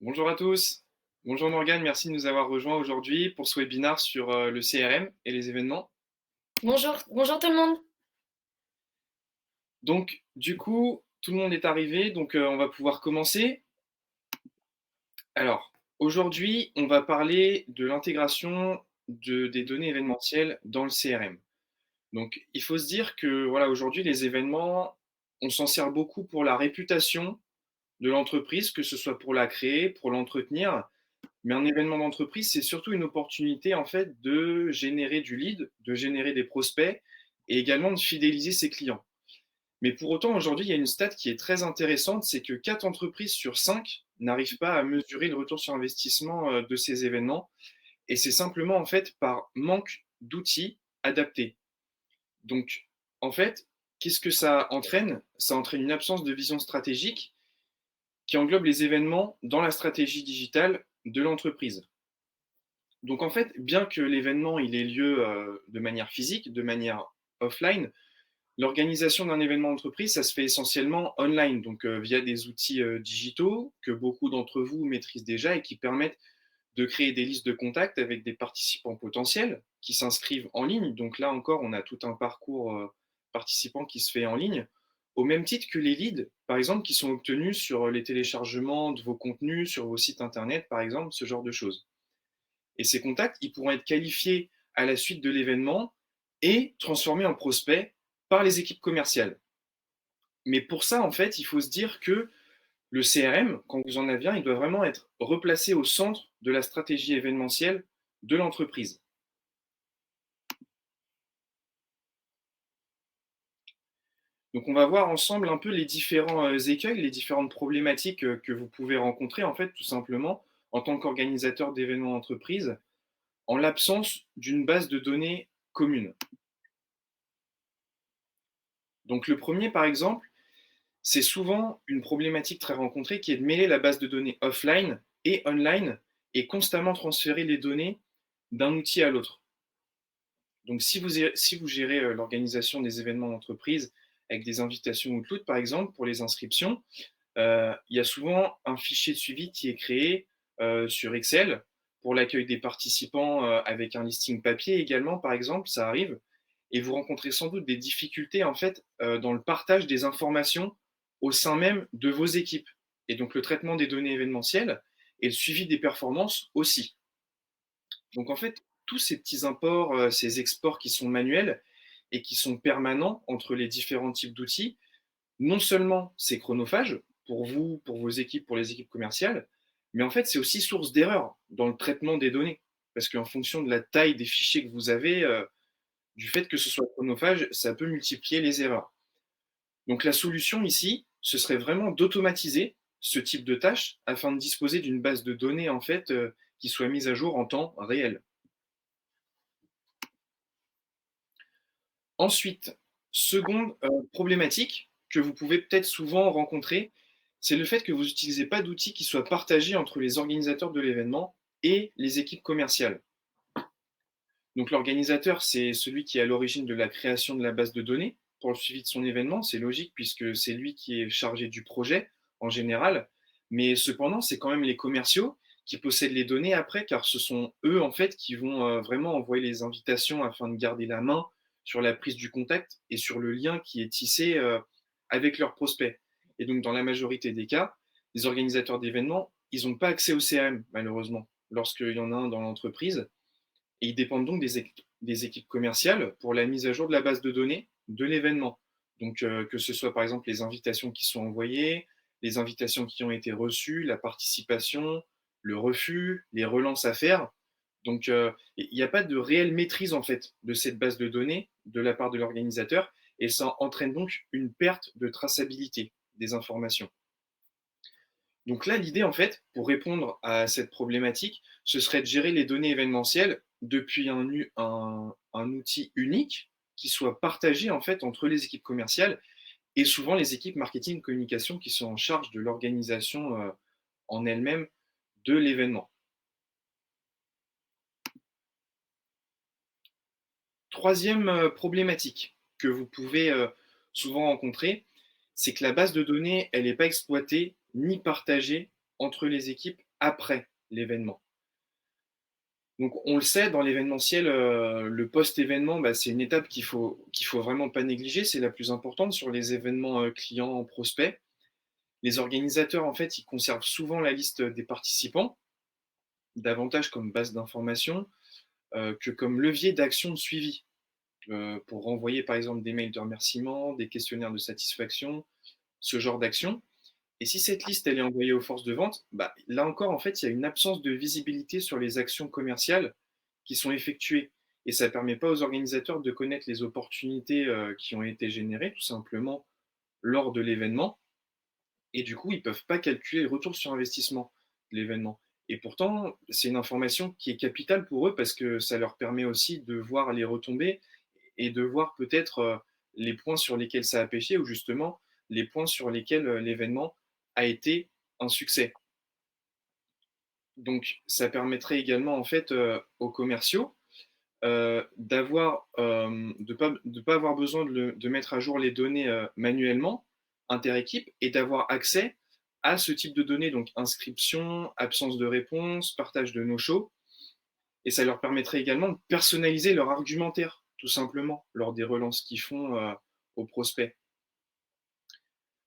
Bonjour à tous. Bonjour Morgane, merci de nous avoir rejoints aujourd'hui pour ce webinaire sur le CRM et les événements. Bonjour, bonjour tout le monde. Donc, du coup, tout le monde est arrivé, donc on va pouvoir commencer. Alors, aujourd'hui, on va parler de l'intégration des données événementielles dans le CRM. Donc, il faut se dire que voilà, aujourd'hui, les événements, on s'en sert beaucoup pour la réputation de l'entreprise, que ce soit pour la créer, pour l'entretenir. Mais un événement d'entreprise, c'est surtout une opportunité en fait de générer du lead, de générer des prospects et également de fidéliser ses clients. Mais pour autant, aujourd'hui, il y a une stat qui est très intéressante, c'est que 4 entreprises sur 5 n'arrivent pas à mesurer le retour sur investissement de ces événements. Et c'est simplement en fait par manque d'outils adaptés. Donc, en fait, qu'est-ce que ça entraîne? Ça entraîne une absence de vision stratégique qui englobe les événements dans la stratégie digitale de l'entreprise. Donc en fait, bien que l'événement il ait lieu de manière physique, de manière offline, l'organisation d'un événement d'entreprise, ça se fait essentiellement online, donc via des outils digitaux que beaucoup d'entre vous maîtrisent déjà et qui permettent de créer des listes de contacts avec des participants potentiels qui s'inscrivent en ligne. Donc là encore, on a tout un parcours participant qui se fait en ligne, au même titre que les leads, par exemple, qui sont obtenus sur les téléchargements de vos contenus, sur vos sites internet, par exemple, ce genre de choses. Et ces contacts, ils pourront être qualifiés à la suite de l'événement et transformés en prospects par les équipes commerciales. Mais pour ça, en fait, il faut se dire que le CRM, quand vous en avez un, il doit vraiment être replacé au centre de la stratégie événementielle de l'entreprise. Donc on va voir ensemble un peu les différents écueils, les différentes problématiques que vous pouvez rencontrer, en fait, tout simplement, en tant qu'organisateur d'événements d'entreprise, en l'absence d'une base de données commune. Donc le premier, par exemple, c'est souvent une problématique très rencontrée qui est de mêler la base de données offline et online et constamment transférer les données d'un outil à l'autre. Donc si vous gérez l'organisation des événements d'entreprise avec des invitations Outlook par exemple pour les inscriptions, il y a souvent un fichier de suivi qui est créé sur Excel pour l'accueil des participants avec un listing papier également par exemple, ça arrive. Et vous rencontrez sans doute des difficultés en fait dans le partage des informations au sein même de vos équipes. Et donc le traitement des données événementielles et le suivi des performances aussi. Donc en fait, tous ces petits imports, ces exports qui sont manuels et qui sont permanents entre les différents types d'outils, non seulement c'est chronophage pour vous, pour vos équipes, pour les équipes commerciales, mais en fait c'est aussi source d'erreur dans le traitement des données. Parce qu'en fonction de la taille des fichiers que vous avez, du fait que ce soit chronophage, ça peut multiplier les erreurs. Donc la solution ici, ce serait vraiment d'automatiser ce type de tâche afin de disposer d'une base de données en fait qui soit mise à jour en temps réel. Ensuite, seconde problématique que vous pouvez peut-être souvent rencontrer, c'est le fait que vous n'utilisez pas d'outils qui soient partagés entre les organisateurs de l'événement et les équipes commerciales. Donc l'organisateur, c'est celui qui est à l'origine de la création de la base de données pour le suivi de son événement. C'est logique puisque c'est lui qui est chargé du projet en général. Mais cependant, c'est quand même les commerciaux qui possèdent les données après, car ce sont eux en fait qui vont vraiment envoyer les invitations afin de garder la main sur la prise du contact et sur le lien qui est tissé avec leurs prospects. Et donc dans la majorité des cas, les organisateurs d'événements, ils n'ont pas accès au CRM malheureusement lorsqu'il y en a un dans l'entreprise et ils dépendent donc des équipes commerciales pour la mise à jour de la base de données de l'événement. Donc, que ce soit par exemple les invitations qui sont envoyées, les invitations qui ont été reçues, la participation, le refus, les relances à faire. Donc, il n'y a pas de réelle maîtrise en fait de cette base de données de la part de l'organisateur et ça entraîne donc une perte de traçabilité des informations. Donc là, l'idée, en fait, pour répondre à cette problématique, ce serait de gérer les données événementielles depuis un outil unique qui soit partagé, en fait, entre les équipes commerciales et souvent les équipes marketing communication qui sont en charge de l'organisation en elle-même de l'événement. Troisième problématique que vous pouvez souvent rencontrer, c'est que la base de données, elle n'est pas exploitée ni partagée entre les équipes après l'événement. Donc on le sait, dans l'événementiel, le post-événement, bah, c'est une étape qu'il faut vraiment pas négliger. C'est la plus importante sur les événements, clients, prospects. Les organisateurs, en fait, ils conservent souvent la liste des participants, davantage comme base d'information, que comme levier d'action de suivi, pour renvoyer, par exemple, des mails de remerciement, des questionnaires de satisfaction, ce genre d'action. Et si cette liste, elle est envoyée aux forces de vente, bah, là encore, en fait, il y a une absence de visibilité sur les actions commerciales qui sont effectuées. Et ça ne permet pas aux organisateurs de connaître les opportunités qui ont été générées, tout simplement, lors de l'événement. Et du coup, ils ne peuvent pas calculer le retour sur investissement de l'événement. Et pourtant, c'est une information qui est capitale pour eux parce que ça leur permet aussi de voir les retombées et de voir peut-être les points sur lesquels ça a pêché ou justement les points sur lesquels l'événement a été un succès. Donc, ça permettrait également en fait aux commerciaux de pas avoir besoin de mettre à jour les données manuellement, inter-équipe, et d'avoir accès à ce type de données, donc inscription, absence de réponse, partage de no-show, et ça leur permettrait également de personnaliser leur argumentaire, tout simplement, lors des relances qu'ils font aux prospects.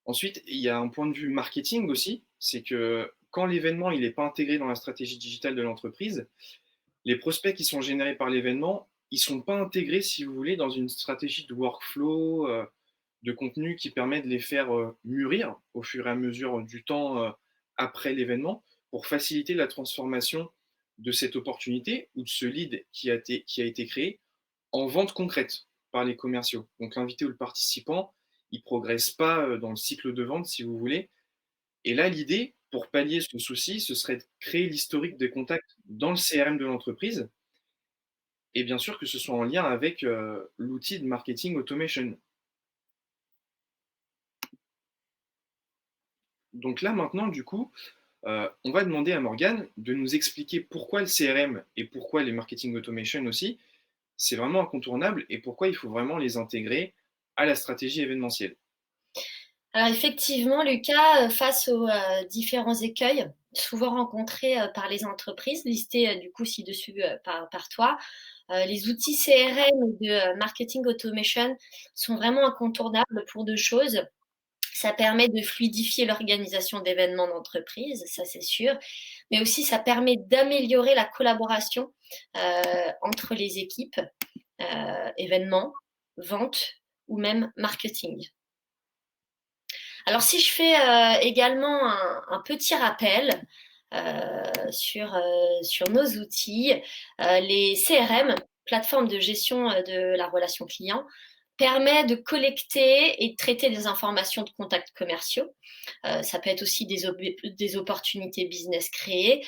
Ensuite, il y a un point de vue marketing aussi, c'est que quand l'événement n'est pas intégré dans la stratégie digitale de l'entreprise, les prospects qui sont générés par l'événement, ils ne sont pas intégrés, si vous voulez, dans une stratégie de workflow, de contenu qui permet de les faire mûrir au fur et à mesure du temps après l'événement pour faciliter la transformation de cette opportunité ou de ce lead qui a été créé en vente concrète par les commerciaux. Donc l'invité ou le participant, il ne progresse pas dans le cycle de vente, si vous voulez. Et là, l'idée, pour pallier ce souci, ce serait de créer l'historique des contacts dans le CRM de l'entreprise et bien sûr que ce soit en lien avec l'outil de marketing automation. Donc là, maintenant, du coup, on va demander à Morgane de nous expliquer pourquoi le CRM et pourquoi les marketing automation aussi, c'est vraiment incontournable et pourquoi il faut vraiment les intégrer à la stratégie événementielle. Alors effectivement, Lucas, face aux différents écueils souvent rencontrés par les entreprises, listés du coup ci-dessus par toi, les outils CRM de marketing automation sont vraiment incontournables pour deux choses. Ça permet de fluidifier l'organisation d'événements d'entreprise, ça c'est sûr, mais aussi ça permet d'améliorer la collaboration entre les équipes, événements, vente ou même marketing. Alors, si je fais également un petit rappel sur nos outils, les CRM, plateformes de gestion de la relation client, permet de collecter et de traiter des informations de contacts commerciaux. Ça peut être aussi des opportunités business créées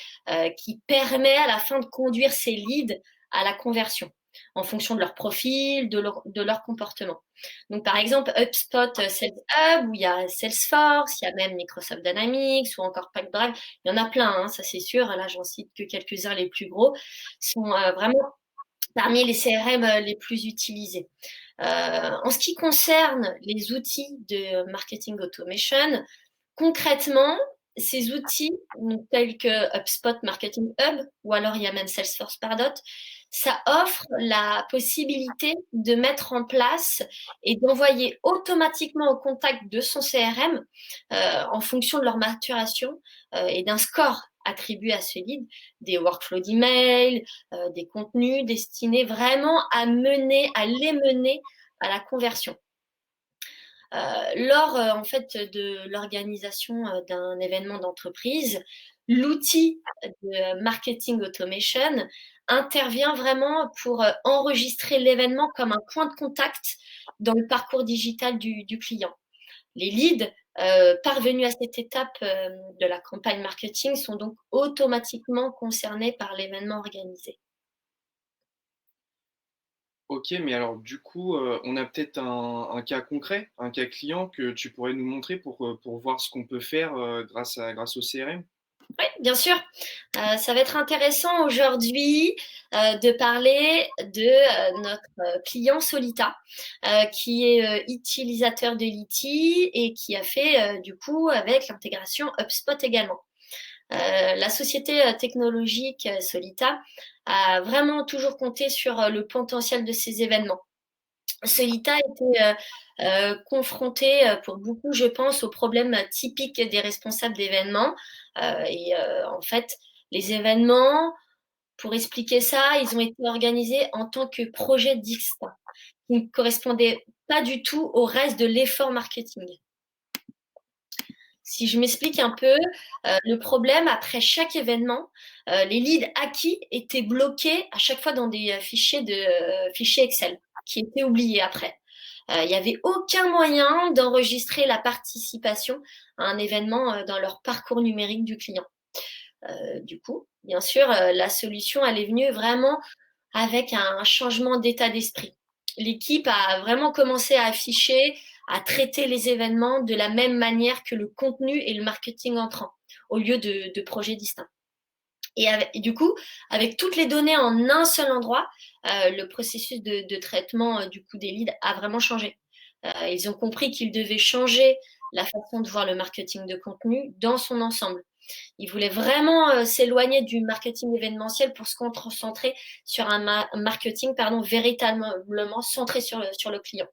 qui permet à la fin de conduire ces leads à la conversion en fonction de leur profil, de leur comportement. Donc, par exemple, HubSpot Sales Hub, où il y a Salesforce, il y a même Microsoft Dynamics ou encore Pipedrive. Il y en a plein, hein, ça c'est sûr. Là, j'en cite que quelques-uns les plus gros. Sont vraiment parmi les CRM les plus utilisés. En ce qui concerne les outils de marketing automation, concrètement, ces outils, tels que HubSpot Marketing Hub, ou alors il y a même Salesforce Pardot, ça offre la possibilité de mettre en place et d'envoyer automatiquement au contact de son CRM, en fonction de leur maturation et d'un score attribué à ce lead, des workflows d'email, des contenus destinés vraiment à les mener à la conversion. Lors en fait de l'organisation d'un événement d'entreprise, l'outil de marketing automation intervient vraiment pour enregistrer l'événement comme un point de contact dans le parcours digital du client. Les leads parvenus à cette étape de la campagne marketing sont donc automatiquement concernés par l'événement organisé. Ok, mais alors du coup, on a peut-être un cas concret, un cas client que tu pourrais nous montrer pour voir ce qu'on peut faire grâce au CRM. Oui, bien sûr. Ça va être intéressant aujourd'hui de parler de notre client Solita, qui est utilisateur de Liti et qui a fait du coup avec l'intégration HubSpot également. La société technologique Solita a vraiment toujours compté sur le potentiel de ces événements. Solita était confronté pour beaucoup, je pense, aux problèmes typiques des responsables d'événements. En fait, les événements, pour expliquer ça, ils ont été organisés en tant que projets distincts, qui ne correspondaient pas du tout au reste de l'effort marketing. Si je m'explique un peu, le problème, après chaque événement, les leads acquis étaient bloqués à chaque fois dans des fichiers Excel, qui étaient oubliés après. Il n'y avait aucun moyen d'enregistrer la participation à un événement dans leur parcours numérique du client. Du coup, bien sûr, la solution, elle est venue vraiment avec un changement d'état d'esprit. L'équipe a vraiment commencé à afficher, à traiter les événements de la même manière que le contenu et le marketing entrant, au lieu de projets distincts. Et du coup, avec toutes les données en un seul endroit, le processus de traitement du coup des leads a vraiment changé. Ils ont compris qu'ils devaient changer la façon de voir le marketing de contenu dans son ensemble. Ils voulaient vraiment s'éloigner du marketing événementiel pour se concentrer sur un marketing véritablement centré sur le client.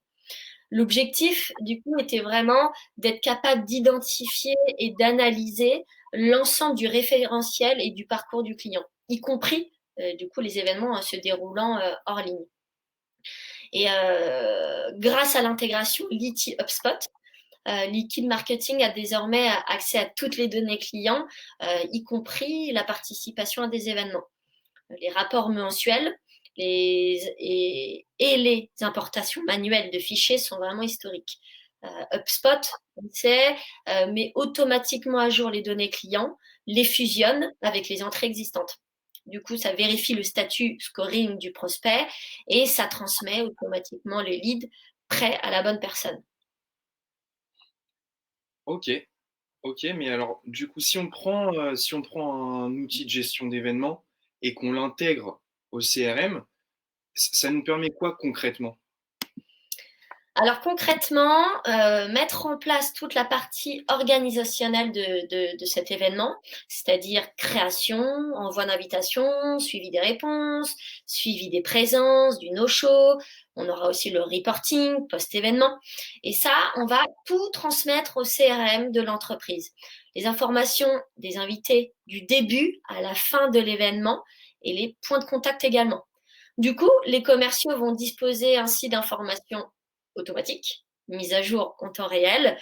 L'objectif, du coup, était vraiment d'être capable d'identifier et d'analyser l'ensemble du référentiel et du parcours du client, y compris, du coup, les événements se déroulant hors ligne. Et grâce à l'intégration Liti HubSpot, Liquid Marketing a désormais accès à toutes les données clients, y compris la participation à des événements. Les rapports mensuels et les importations manuelles de fichiers sont vraiment historiques. HubSpot, on sait, met automatiquement à jour les données clients, les fusionne avec les entrées existantes. Du coup, ça vérifie le statut scoring du prospect et ça transmet automatiquement le lead prêt à la bonne personne. OK, OK, mais alors du coup, si on prend un outil de gestion d'événements et qu'on l'intègre au CRM, ça nous permet quoi concrètement? Alors concrètement, mettre en place toute la partie organisationnelle de cet événement, c'est-à-dire création, envoi d'invitation, suivi des réponses, suivi des présences, du no-show. On aura aussi le reporting post-événement. Et ça, on va tout transmettre au CRM de l'entreprise. Les informations des invités du début à la fin de l'événement et les points de contact également. Du coup, les commerciaux vont disposer ainsi d'informations automatiques, mises à jour en temps réel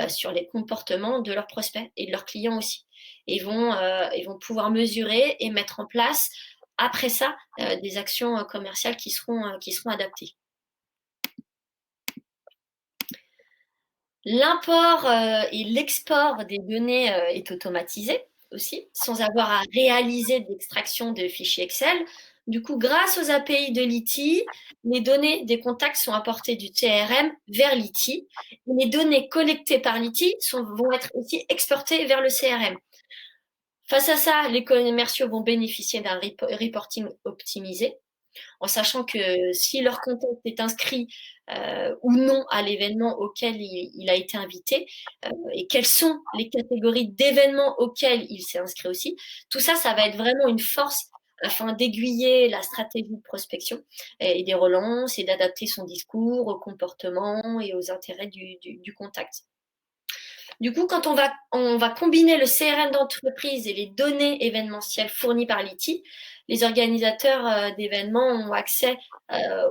sur les comportements de leurs prospects et de leurs clients aussi. Et ils vont pouvoir mesurer et mettre en place, après ça, des actions commerciales qui seront adaptées. L'import et l'export des données est automatisé aussi, sans avoir à réaliser d'extraction de fichiers Excel. Du coup, grâce aux API de Liti, les données des contacts sont apportées du CRM vers Liti. Et les données collectées par Liti vont être aussi exportées vers le CRM. Face à ça, les commerciaux vont bénéficier d'un reporting optimisé, en sachant que si leur contact est inscrit ou non à l'événement auquel il a été invité, et quelles sont les catégories d'événements auxquels il s'est inscrit aussi. Tout ça, ça va être vraiment une force afin d'aiguiller la stratégie de prospection et des relances et d'adapter son discours au comportement et aux intérêts du contact. Du coup, quand on va combiner le CRM d'entreprise et les données événementielles fournies par l'IT, les organisateurs d'événements ont accès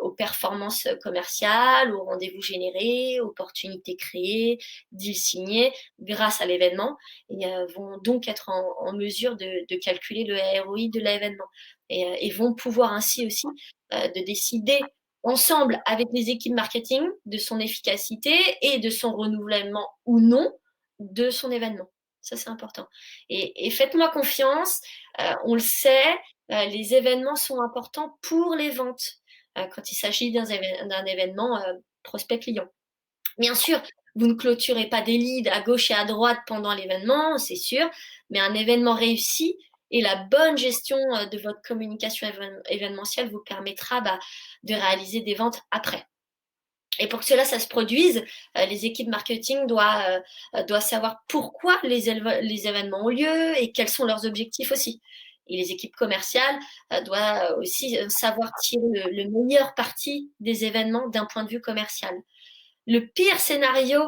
aux performances commerciales, aux rendez-vous générés, aux opportunités créées, deals signés grâce à l'événement et vont donc être en mesure de calculer le ROI de l'événement et vont pouvoir ainsi aussi de décider ensemble avec les équipes marketing de son efficacité et de son renouvellement ou non de son événement. Ça, c'est important. Et faites-moi confiance, on le sait, les événements sont importants pour les ventes quand il s'agit d'un événement prospect client. Bien sûr, vous ne clôturez pas des leads à gauche et à droite pendant l'événement, c'est sûr, mais un événement réussi et la bonne gestion de votre communication événementielle vous permettra de réaliser des ventes après. Et pour que cela, ça se produise, les équipes marketing doivent savoir pourquoi les événements ont lieu et quels sont leurs objectifs aussi. Et les équipes commerciales doivent aussi savoir tirer le meilleur parti des événements d'un point de vue commercial. Le pire scénario,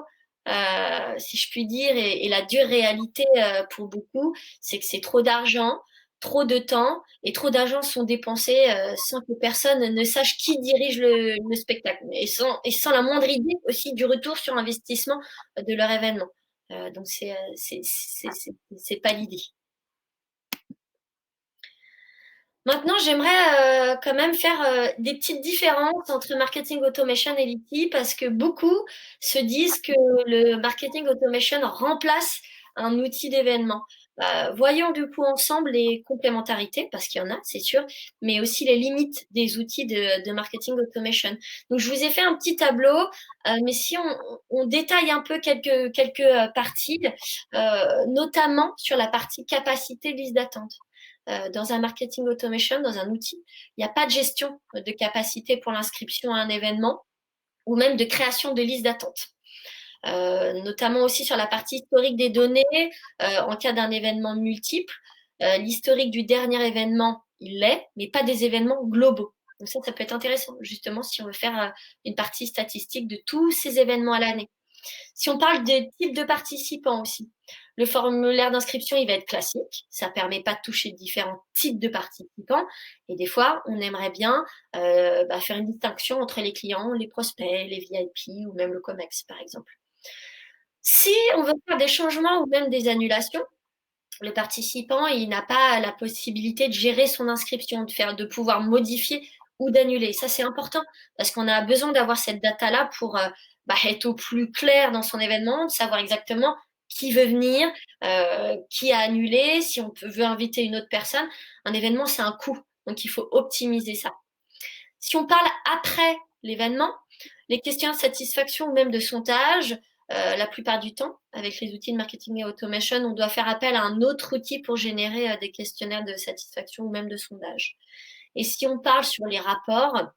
si je puis dire, et la dure réalité pour beaucoup, c'est que c'est trop d'argent, trop de temps et trop d'argent sont dépensés sans que personne ne sache qui dirige le spectacle et sans la moindre idée aussi du retour sur investissement de leur événement. Donc c'est pas l'idée. Maintenant, j'aimerais quand même faire des petites différences entre marketing automation et l'IT parce que beaucoup se disent que le marketing automation remplace un outil d'événement. Voyons du coup ensemble les complémentarités, parce qu'il y en a, c'est sûr, mais aussi les limites des outils de marketing automation. Donc, je vous ai fait un petit tableau, mais si on détaille un peu quelques parties, notamment sur la partie capacité liste d'attente. Dans un marketing automation, dans un outil, il n'y a pas de gestion de capacité pour l'inscription à un événement ou même de création de liste d'attente. Notamment aussi sur la partie historique des données, en cas d'un événement multiple. L'historique du dernier événement, il l'est, mais pas des événements globaux. Donc ça peut être intéressant, justement, si on veut faire une partie statistique de tous ces événements à l'année. Si on parle des types de participants aussi, le formulaire d'inscription, il va être classique. Ça ne permet pas de toucher différents types de participants. Et des fois, on aimerait bien faire une distinction entre les clients, les prospects, les VIP ou même le COMEX, par exemple. Si on veut faire des changements ou même des annulations, le participant, il n'a pas la possibilité de gérer son inscription, de pouvoir modifier ou d'annuler. Ça, c'est important parce qu'on a besoin d'avoir cette data-là pour être au plus clair dans son événement, de savoir exactement qui veut venir, qui a annulé, si veut inviter une autre personne. Un événement, c'est un coût, donc il faut optimiser ça. Si on parle après l'événement, les questions de satisfaction ou même de sondage, la plupart du temps, avec les outils de marketing et automation, on doit faire appel à un autre outil pour générer des questionnaires de satisfaction ou même de sondage. Et si on parle sur les rapports,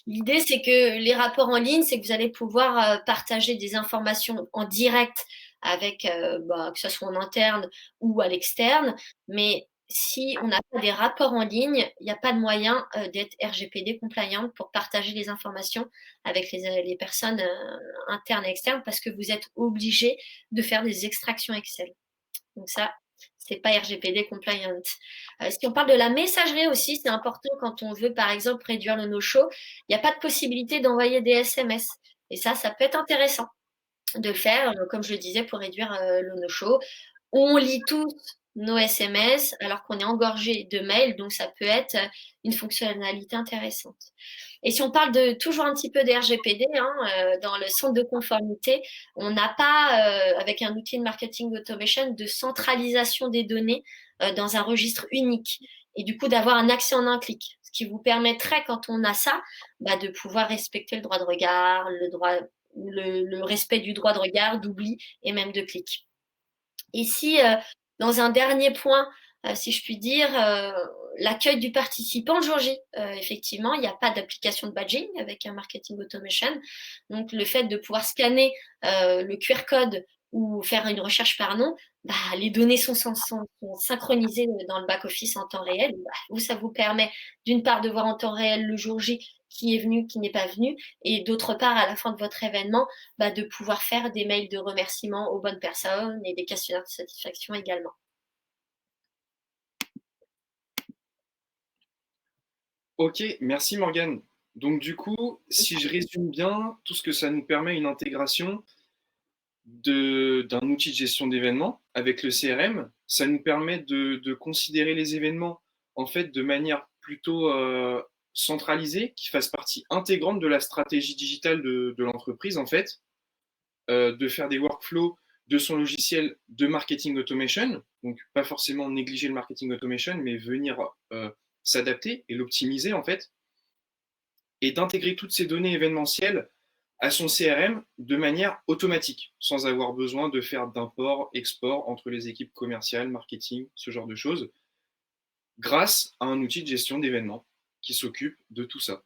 l'idée, c'est que les rapports en ligne, c'est que vous allez pouvoir partager des informations en direct avec, que ce soit en interne ou à l'externe. Mais si on n'a pas des rapports en ligne, il n'y a pas de moyen d'être RGPD compliant pour partager les informations avec les personnes internes et externes parce que vous êtes obligé de faire des extractions Excel. Donc ça, c'est pas RGPD compliant. Si on parle de la messagerie aussi, c'est important quand on veut, par exemple, réduire le no-show. Il n'y a pas de possibilité d'envoyer des SMS. Et ça peut être intéressant de le faire, comme je le disais, pour réduire le no-show. On lit tous nos SMS alors qu'on est engorgé de mails, donc ça peut être une fonctionnalité intéressante. Et si on parle toujours un petit peu des RGPD, dans le centre de conformité, on n'a pas, avec un outil de marketing automation, de centralisation des données dans un registre unique. Et du coup, d'avoir un accès en un clic. Ce qui vous permettrait, quand on a ça, de pouvoir respecter le droit de regard, le respect du droit de regard, d'oubli et même de clic. Et si, dans un dernier point, si je puis dire, l'accueil du participant le jour J. Effectivement, il n'y a pas d'application de badging avec un marketing automation. Donc, le fait de pouvoir scanner le QR code ou faire une recherche par nom, les données sont synchronisées dans le back-office en temps réel. Ça vous permet, d'une part, de voir en temps réel le jour J qui est venu, qui n'est pas venu, et d'autre part, à la fin de votre événement, de pouvoir faire des mails de remerciement aux bonnes personnes et des questionnaires de satisfaction également. Ok, merci Morgane. Donc du coup, si je résume bien, tout ce que ça nous permet, une intégration d'un outil de gestion d'événements avec le CRM, ça nous permet de considérer les événements en fait de manière plutôt centralisée, qui fasse partie intégrante de la stratégie digitale de l'entreprise en fait, de faire des workflows de son logiciel de marketing automation, donc pas forcément négliger le marketing automation, mais venir s'adapter et l'optimiser en fait, et d'intégrer toutes ces données événementielles à son CRM de manière automatique, sans avoir besoin de faire d'import, export entre les équipes commerciales, marketing, ce genre de choses, grâce à un outil de gestion d'événements qui s'occupe de tout ça.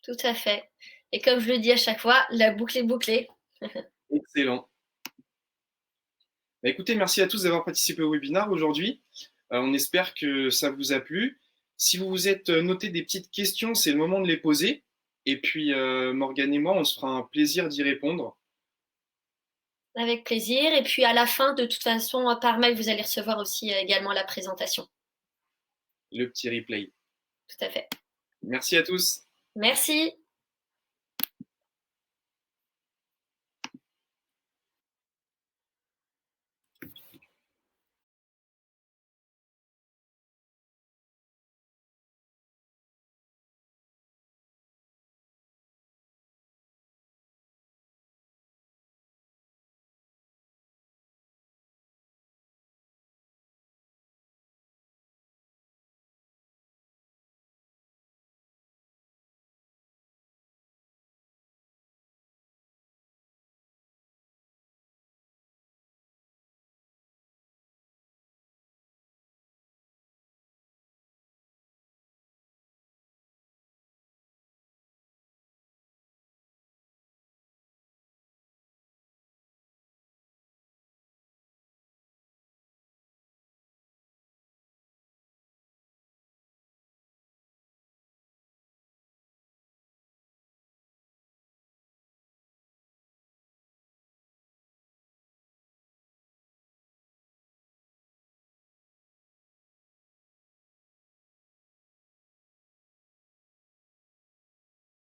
Tout à fait. Et comme je le dis à chaque fois, la boucle est bouclée. Excellent. Bah, écoutez, merci à tous d'avoir participé au webinaire aujourd'hui. On espère que ça vous a plu. Si vous vous êtes noté des petites questions, c'est le moment de les poser. Et puis, Morgane et moi, on se fera un plaisir d'y répondre. Avec plaisir. Et puis à la fin, de toute façon, par mail, vous allez recevoir aussi également la présentation. Le petit replay. Tout à fait. Merci à tous. Merci.